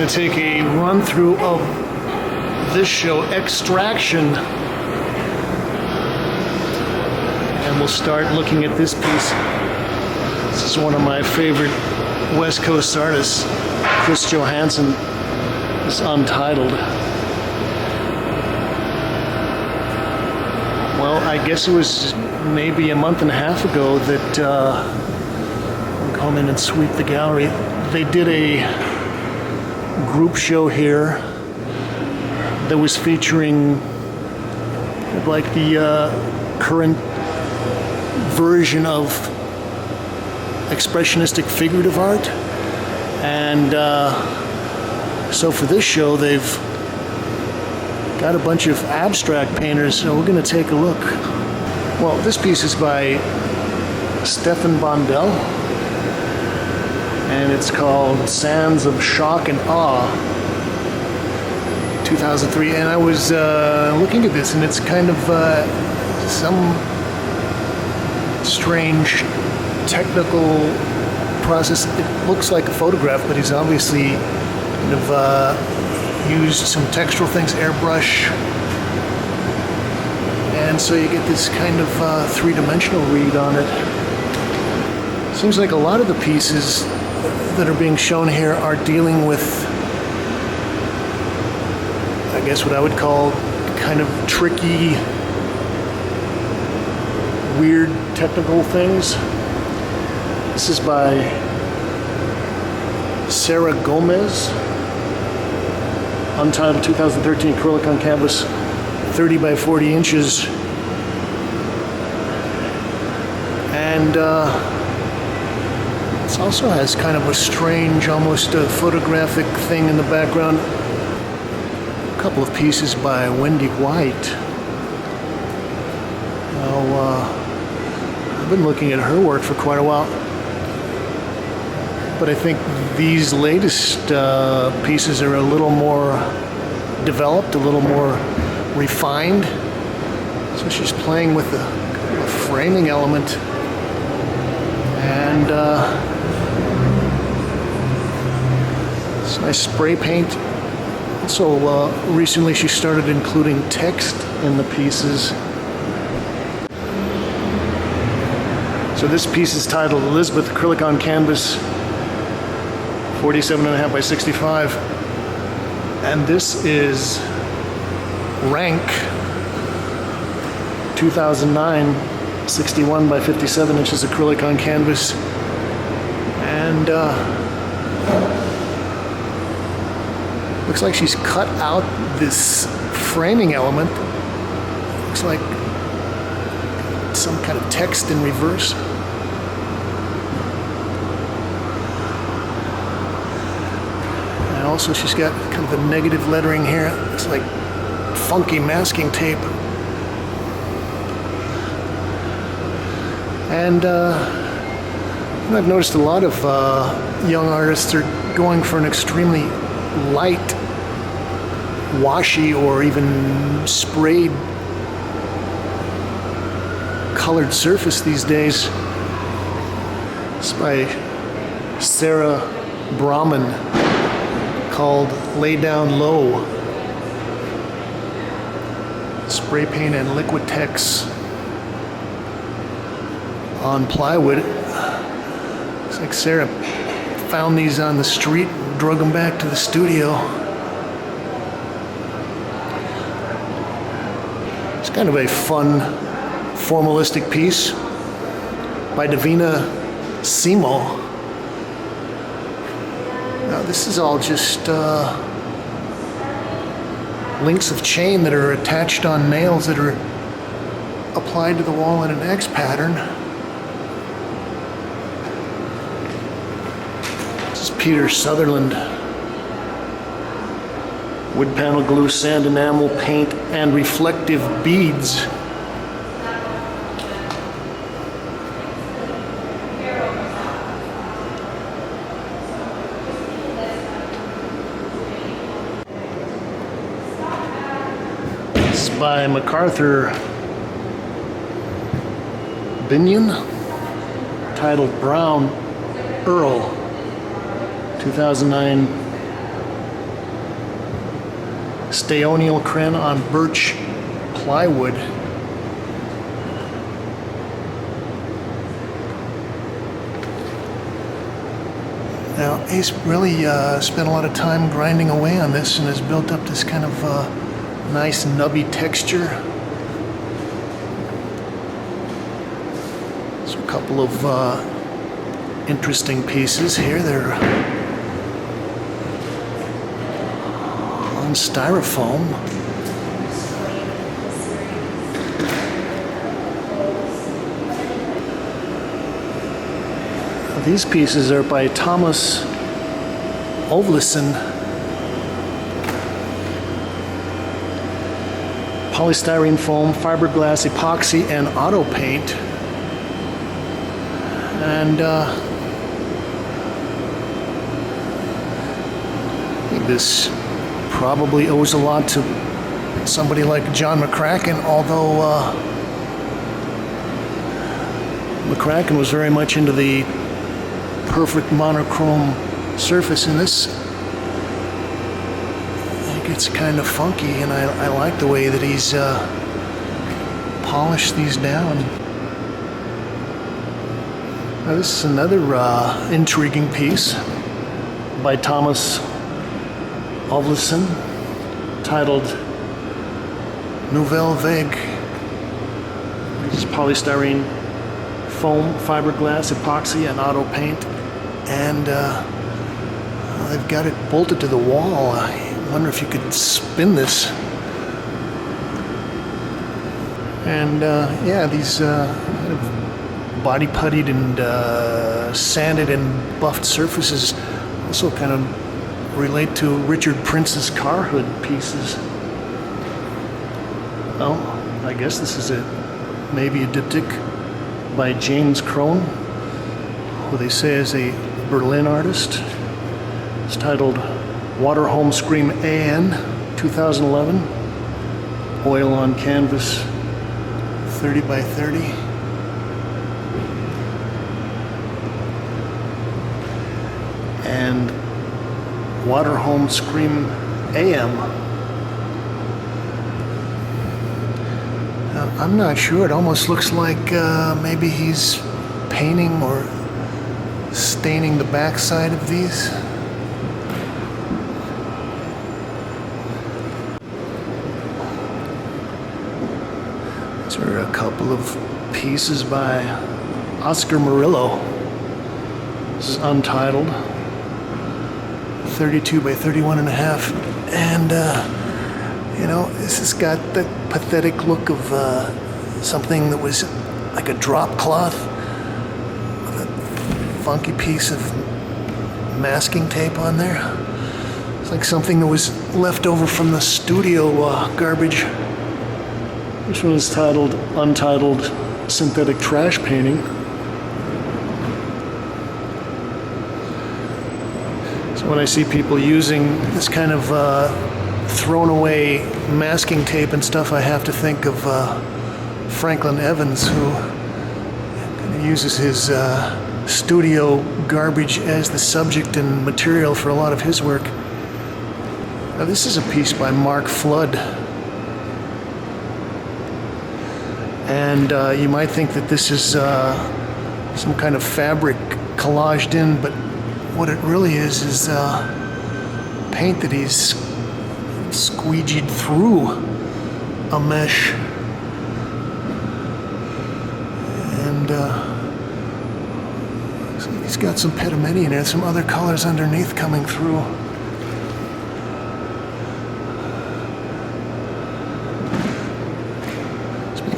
Take a run through of this show, XSTRACTION, and we'll start looking at this piece. This is one of my favorite West Coast artists, Johansen. It's Untitled. Well, I guess it was maybe a month and a half ago that I'll come in and sweep the gallery. They did a group show here that was featuring like the current version of expressionistic figurative art, and so for this show they've got a bunch of abstract painters, so we're going to take a look. Well, this piece is by Stefan Bondell, and it's called Sands of Shock and Awe, 2003. And I was looking at this, and it's kind of some strange technical process. It looks like a photograph, but he's obviously kind of used some textural things, airbrush, and so you get this kind of three-dimensional read on it. Seems like a lot of the pieces that are being shown here are dealing with, I guess, what I would call kind of tricky, weird technical things. This is by Sarah Gomez, Untitled 2013, acrylic on canvas, 30 by 40 inches. And it also has kind of a strange, almost photographic thing in the background. A couple of pieces by Wendy White. Now, I've been looking at her work for quite a while, but I think these latest pieces are a little more developed, a little more refined. So she's playing with a framing element, and it's nice spray paint. So recently she started including text in the pieces. So this piece is titled Elizabeth, acrylic on canvas, 47.5 by 65. And this is Rank, 2009, 61 by 57 inches acrylic on canvas. And looks like she's cut out this framing element. Looks like some kind of text in reverse. And also she's got kind of the negative lettering here. It's like funky masking tape. And I've noticed a lot of young artists are going for an extremely light, washy, or even sprayed colored surface these days. It's by Sarah Brahman, called Lay Down Low. Spray paint and liquid text on plywood. Looks like Sarah found these on the street and drug them back to the studio. It's kind of a fun, formalistic piece by Davina Simo. Now this is all just links of chain that are attached on nails that are applied to the wall in an X pattern. This is Peter Sutherland. Wood panel glue, sand enamel, paint, and reflective beads. This is by MacArthur Binion, titled Brown Earl, 2009. Stayonial cren on birch plywood. Now, he's really spent a lot of time grinding away on this and has built up this kind of nice nubby texture. So a couple of interesting pieces here. They're on styrofoam. These pieces are by Thomas Øvilsen. Polystyrene foam, fiberglass, epoxy, and auto paint. And I think this probably owes a lot to somebody like John McCracken, although McCracken was very much into the perfect monochrome surface, and this it gets kind of funky, and I like the way that he's polished these down. Now this is another intriguing piece by Thomas Øvilsen, titled Nouvelle Vague. This is polystyrene foam, fiberglass, epoxy, and auto paint. And they've got it bolted to the wall. I wonder if you could spin this. And yeah, these body puttied and sanded and buffed surfaces also kind of relate to Richard Prince's car hood pieces. Well, I guess this is maybe a diptych by James Crone, who they say is a Berlin artist. It's titled Water Home Scream AN, 2011. Oil on canvas, 30 by 30. And Water Home Scream AM. I'm not sure. It almost looks like maybe he's painting or staining the backside of these. These are a couple of pieces by Oscar Murillo. This is Untitled, 32 by 31 and a half. And you know, this has got the pathetic look of something that was like a drop cloth with a funky piece of masking tape on there. It's like something that was left over from the studio garbage. This one is titled Untitled Synthetic Trash Painting. So when I see people using this kind of thrown away masking tape and stuff, I have to think of Franklin Evans, who uses his studio garbage as the subject and material for a lot of his work. Now this is a piece by Mark Flood, and you might think that this is some kind of fabric collaged in, but what it really is paint that he's squeegeed through a mesh, and he's got some petomedian and some other colors underneath coming through.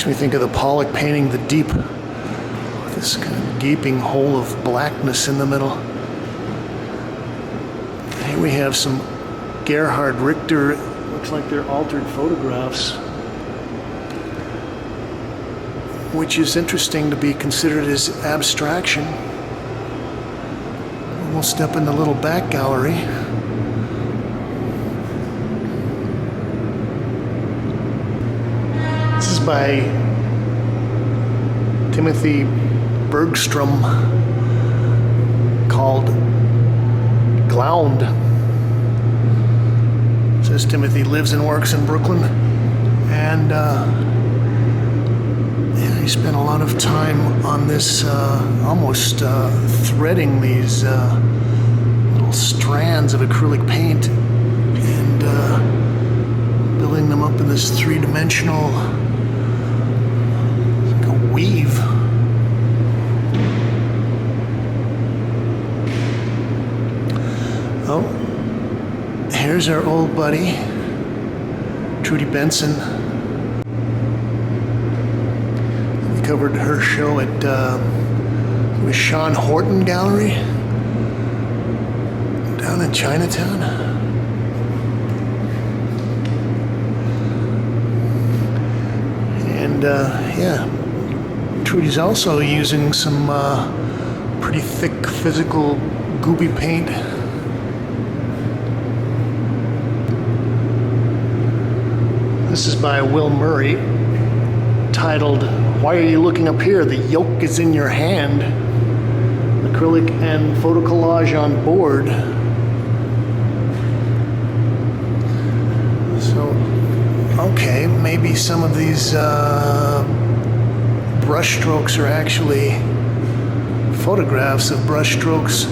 Makes me think of the Pollock painting The Deep, with this kind of gaping hole of blackness in the middle. Here we have some Gerhard Richter, looks like they're altered photographs, which is interesting to be considered as abstraction. We'll step in the little back gallery. This is by Timothy Bergstrom, called Glound. It says Timothy lives and works in Brooklyn, and he spent a lot of time on this, almost threading these little strands of acrylic paint and building them up in this three-dimensional, like a weave. Oh, here's our old buddy, Trudy Benson. Covered her show at the Sean Horton Gallery down in Chinatown. And yeah, Trudy's also using some pretty thick physical gooby paint. This is by Will Murray, titled "Why Are You Looking Up Here? The Yolk is in Your Hand." Acrylic and photo collage on board. So, okay, maybe some of these brush strokes are actually photographs of brush strokes,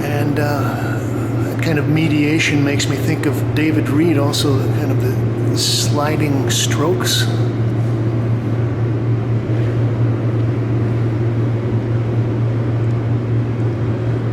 and that kind of mediation makes me think of David Reed, also kind of the sliding strokes.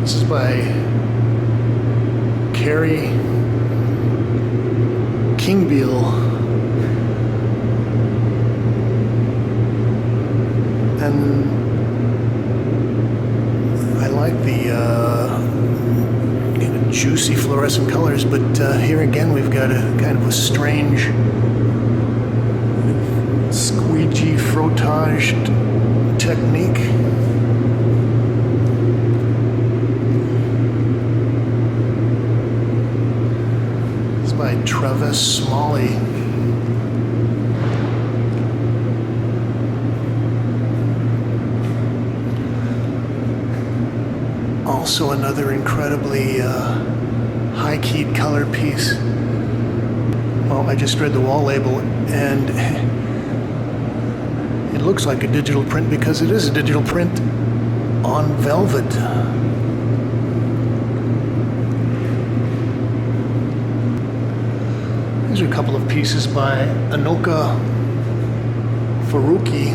This is by Cory Arcangel, and I like the kind of juicy fluorescent colors, but here again we've got a kind of a strange squeegee frottage technique. By Travis Smalley. Also another incredibly high-keyed color piece. Well, I just read the wall label, and it looks like a digital print because it is a digital print on velvet. These are a couple of pieces by Anoka Faruqee.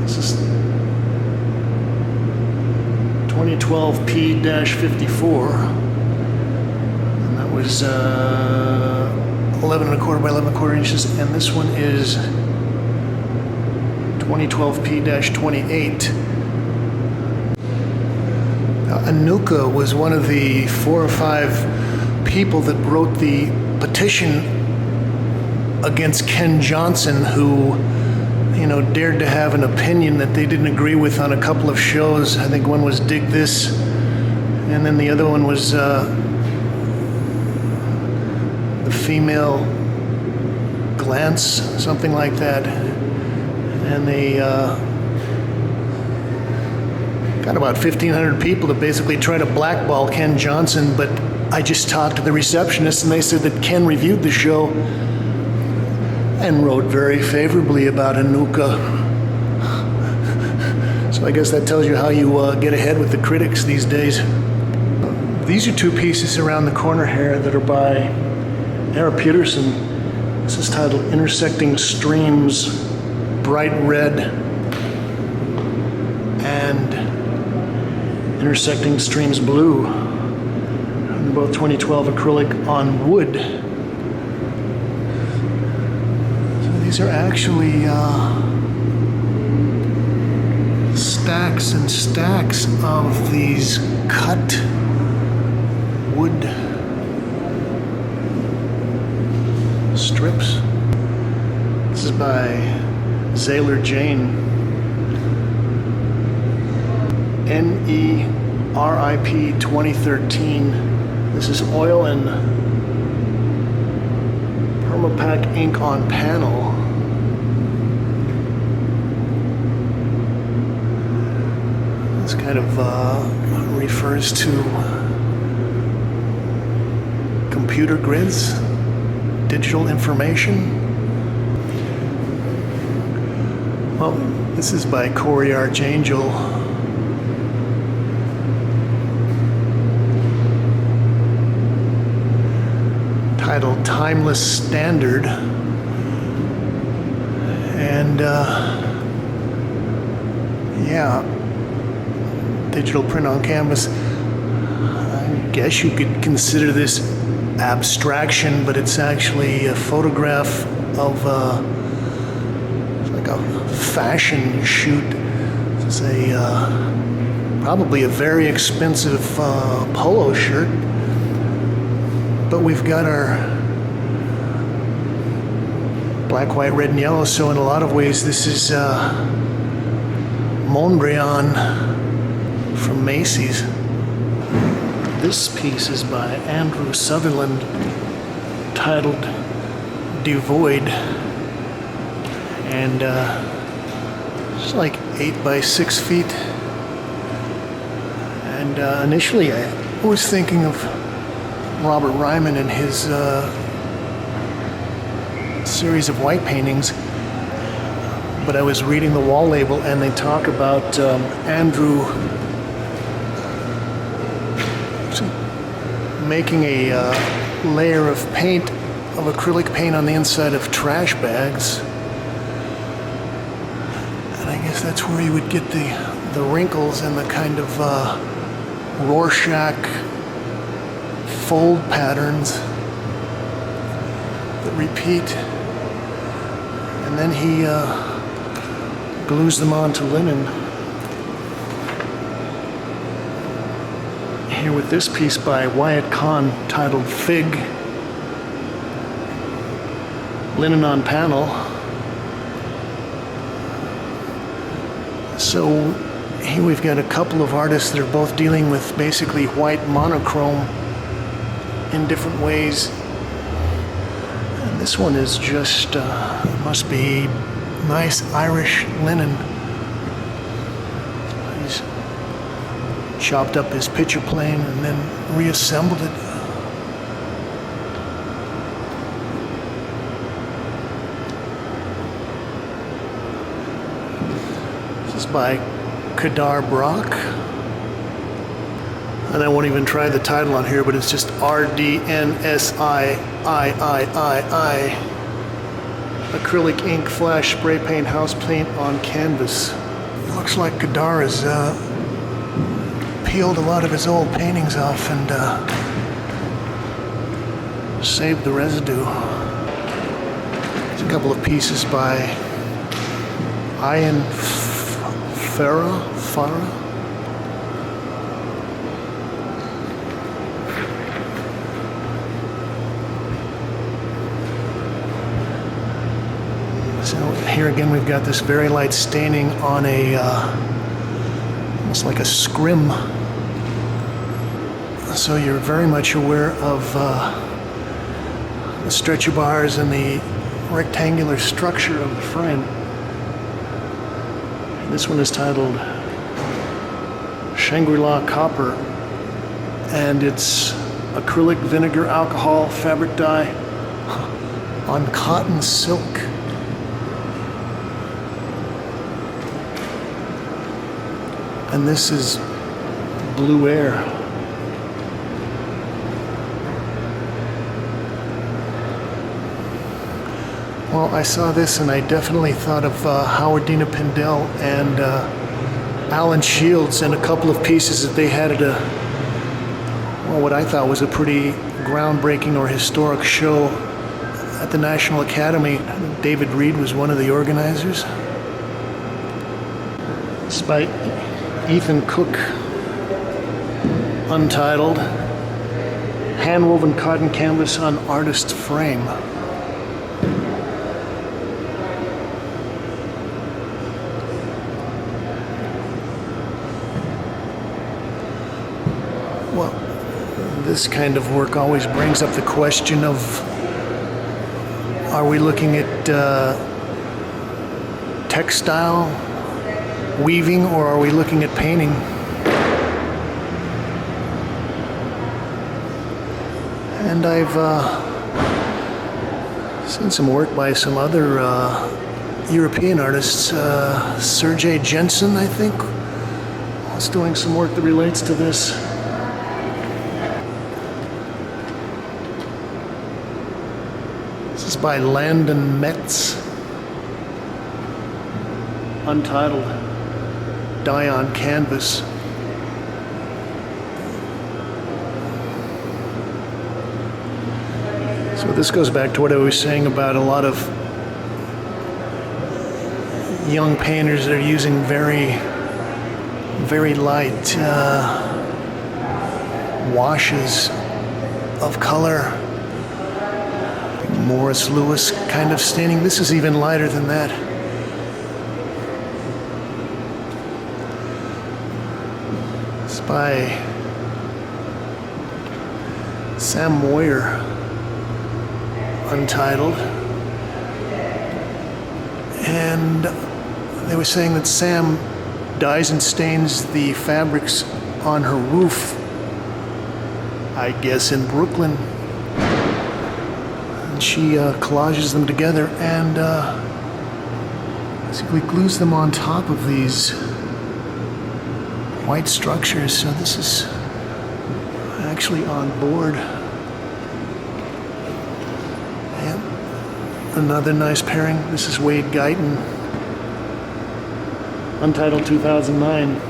This is 2012 P-54, and that was 11 1/4 by 11 1/4 inches, and this one is 2012 P-28. Anoka was one of the 4 or 5 people that wrote the petition against Ken Johnson, who, you know, dared to have an opinion that they didn't agree with on a couple of shows. I think one was Dig This, and then the other one was the Female Glance, something like that. And they got about 1,500 people to basically try to blackball Ken Johnson, but I just talked to the receptionist, and they said that Ken reviewed the show and wrote very favorably about Anoka. So I guess that tells you how you get ahead with the critics these days. These are 2 pieces around the corner here that are by Ara Peterson. This is titled Intersecting Streams, Bright Red, and Intersecting Streams Blue. Both 2012 acrylic on wood. So These are actually stacks and stacks of these cut wood strips. This is by Xylor Jane. NERIP 2013. This is oil and permapack ink on panel. This kind of refers to computer grids, digital information. Well, this is by Cory Arcangel. Titled Timeless Standard. And yeah, digital print on canvas. I guess you could consider this abstraction, but it's actually a photograph of like a fashion shoot. It's probably a very expensive polo shirt. But we've got our black, white, red, and yellow, so in a lot of ways this is Mondrian from Macy's. This piece is by Andrew Sutherland, titled Devoid, and it's like 8 by 6 feet. And initially I was thinking of Robert Ryman and his series of white paintings, but I was reading the wall label and they talk about Andrew making a layer of paint, of acrylic paint on the inside of trash bags, and I guess that's where you would get the wrinkles and the kind of Rorschach fold patterns that repeat, and then he glues them onto linen. Here with this piece by Wyatt Kahn titled Fig, linen on panel. So here we've got a couple of artists that are both dealing with basically white monochrome in different ways. And this one is just, must be nice Irish linen. He's chopped up his picture plane and then reassembled it. This is by Kadar Brock. And I won't even try the title on here, but it's just RDNSIIII. Acrylic ink flash spray paint house paint on canvas. It looks like Kadar has peeled a lot of his old paintings off and saved the residue. There's a couple of pieces by Ian Farah. So here again we've got this very light staining on a almost like a scrim. So you're very much aware of the stretcher bars and the rectangular structure of the frame. This one is titled Shangri-La Copper, and it's acrylic vinegar alcohol fabric dye on cotton silk. And this is Blue Air. Well, I saw this and I definitely thought of Howard Dina Pindell and Alan Shields and a couple of pieces that they had at a, well, what I thought was a pretty groundbreaking or historic show at the National Academy. David Reed was one of the organizers. It's by Ethan Cook, Untitled, hand-woven cotton canvas on artist frame. Well, this kind of work always brings up the question of, are we looking at textile weaving, or are we looking at painting? And I've seen some work by some other European artists. Sergej Jensen, I think, was doing some work that relates to this. This is by Landon Metz. Untitled, dye on canvas. So this goes back to what I was saying about a lot of young painters that are using very, very light washes of color. Morris Lewis kind of staining. This is even lighter than that. It's by Sam Moyer, Untitled. And they were saying that Sam dyes and stains the fabrics on her roof, I guess in Brooklyn. And she collages them together and basically glues them on top of these white structures. So this is actually on board. And another nice pairing. This is Wade Guyton, Untitled 2009.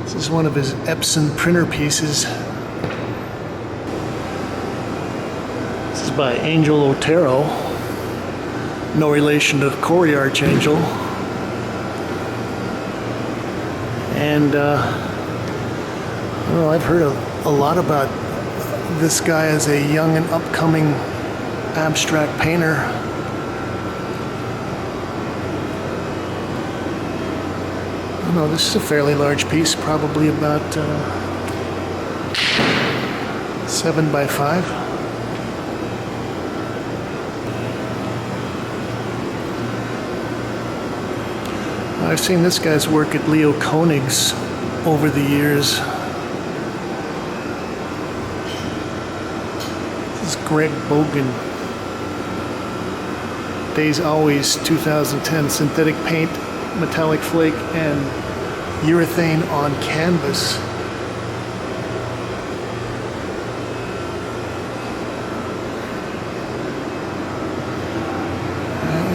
This is one of his Epson printer pieces. This is by Angel Otero, no relation to Cory Arcangel. And well, I've heard a lot about this guy as a young and upcoming abstract painter. No, this is a fairly large piece, probably about 7 by 5. I've seen this guy's work at Leo Koenig's over the years. This is Greg Bogan. Days Always 2010, synthetic paint, metallic flake, and urethane on canvas.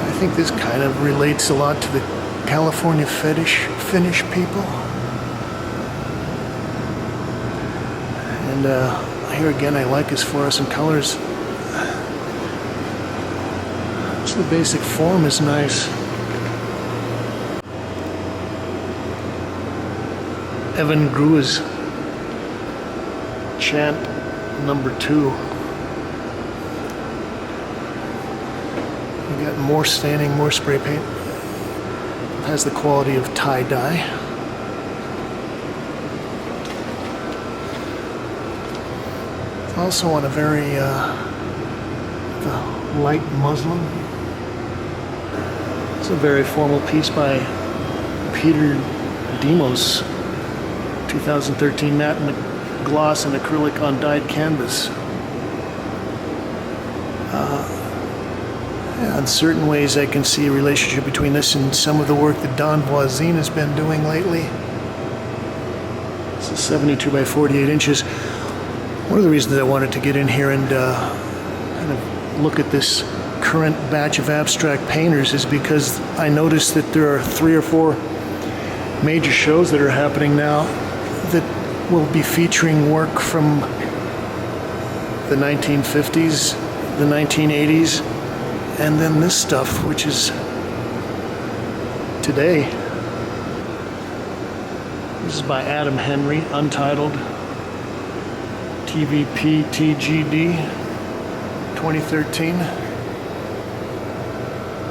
I think this kind of relates a lot to the California Finnish people. And here again, I like his fluorescent colors. So the basic form is nice. Evan Gru's Chant number 2. We got more staining, more spray paint. It has the quality of tie-dye. It's also on a very light muslin. It's a very formal piece by Peter Demos. 2013 matte and gloss and acrylic on dyed canvas. In certain ways, I can see a relationship between this and some of the work that Don Voisin has been doing lately. This is 72 by 48 inches. One of the reasons I wanted to get in here and kind of look at this current batch of abstract painters is because I noticed that there are 3 or 4 major shows that are happening now that will be featuring work from the 1950s, the 1980s, and then this stuff, which is today. This is by Adam Henry, Untitled, TVP TGD, 2013.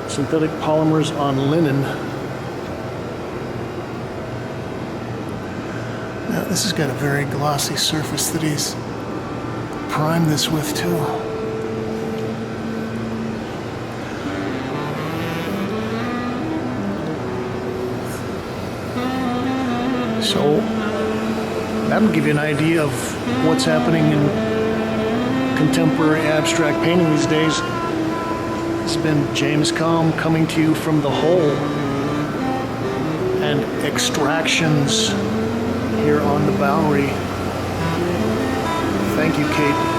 Synthetic polymers on linen. Now, this has got a very glossy surface that he's primed this with too. So that'll give you an idea of what's happening in contemporary abstract painting these days. This has been James Combe coming to you from The Hole and Extractions here on the Bowery. Thank you, Kate.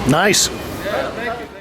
Nice. Yeah, thank you.